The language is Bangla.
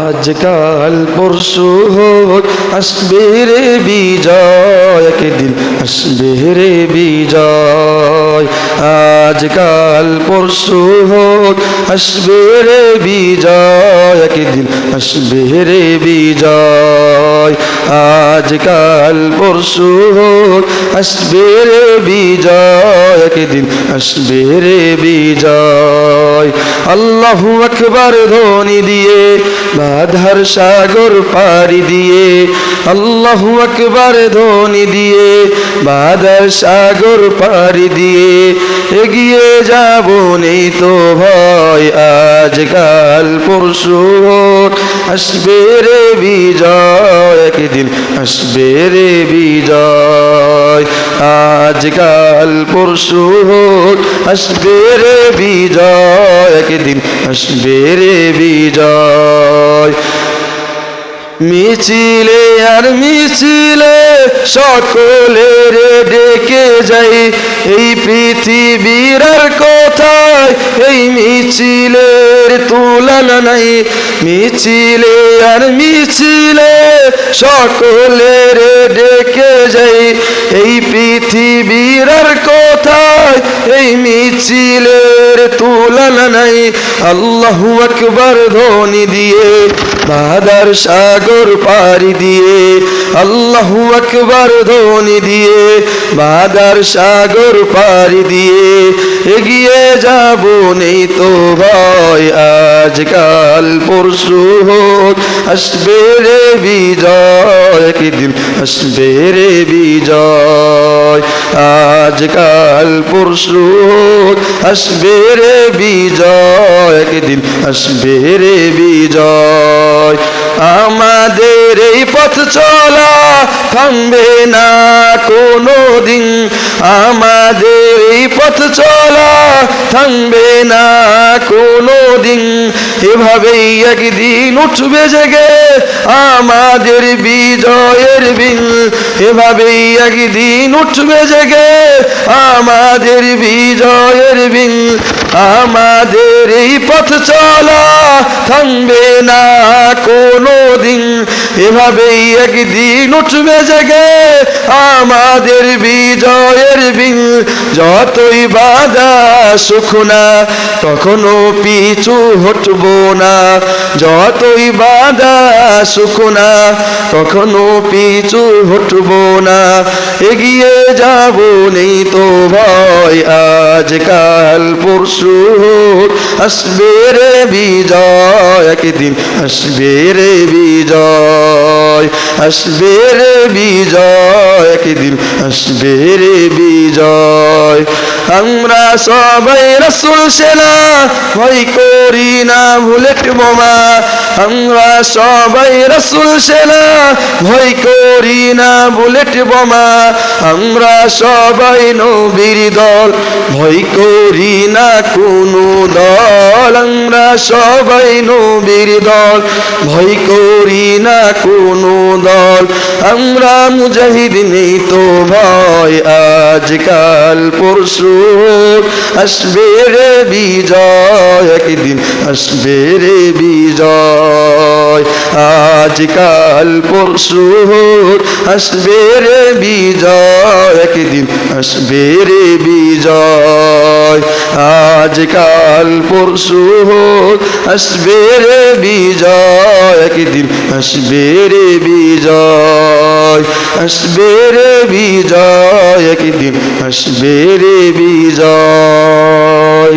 আজকাল পরশু হোক আসবে রে বিজয়, একদিন আসবে রে বিজয়। আজকাল পরশু হোক আসবে রে বিজয়, একদিন আসবে রে বিজয়। আজকাল পরশু হোক আসবে রে বিজয়, একদিন আসবে রে বিজয়। আল্লাহু আকবার ধ্বনি দিয়ে বাধার সাগর পাড়ি দিয়ে, আল্লাহু আকবার ধ্বনি দিয়ে বাধার সাগর পাড়ি দিয়ে এগিয়ে যাব নেই তো ভয়। আজকাল পরশু হোক আসবে রে বিজয়, একদিন আসবে রে বিজয়। আজকাল পরশু হোক আসবে রে বিজয়, একদিন আসবে রে বিজয়। মিছিলে আর মিছিলে সকলের ডেকে যাই, এই পৃথিবীর আর কোথায় এই মিছিলের তুলনা নাই। মিছিলে আর মিছিলে সকলের ডেকে যাই, এই পৃথিবীর আর কোথায় এই মিছিলের তুলনা নাই। আল্লাহু আকবার ধ্বনি দিয়ে বাধার সাগর পাড়ি দিয়ে, আল্লাহু আকবার ধ্বনি দিয়ে বাধার সাগর পাড়ি দিয়ে এগিয়ে যাব নেই তো ভয়। আজকাল পরশু হোক আসবে রে বিজয়, একদিন আসবে রে বিজয়। আজকাল পরশু হোক আসবে রে বিজয়, একদিন আসবে রে বিজয়। আমাদের এই পথ চলা থামবে না কোনো দিন, আমাদের এই পথ চলা থামবে না কোনো দিন। এভাবেই একদিন উঠবে জেগে আমাদের বিজয়ের বিন, এভাবেই একদিন উঠবে জেগে আমাদের বিজয়ের বিন। আমাদের এই পথ চলা থামবে না কোনো দিন, এভাবেই একদিন উঠবে জেগে আমাদের বিজয়ের বিন। যতই বাধা সুখ না কখনো পিছু হটব না, যতই বাধা সুখ না কখনো পিছু হটব না, এগিয়ে যাব নেই তো ভয়। আজকাল পরশু হোক আসবে রে বিজয়, একদিন আসবে রে বিজয়। আসবে রে বিজয়, একদিন আসবে রে বিজয়। আমরা সবাই রাসূল সেনা ভয় করি না বুলেট বোমা, আমরা সবাই রাসূল সেনা ভয় করি না বুলেট বোমা। আমরা সবাই নবীর দল ভয় করি না কোনো দল, আমরা সবাই নবীর দল ভয় করি না কোনো দল। আমরা মুজাহিদ নেই তো ভয়। আজকাল পরশু আসবে রে বিজয়, একদিন আসবে রে বিজয়। আজকাল পরশু আসবে রে বিজয়, একদিন আসবে রে বিজয়। আজকাল পরশু আসবে রে বিজয়, একদিন আসবে রে বিজয়। আসবে রে বিজয়, একদিন আসবে রে বিজয়।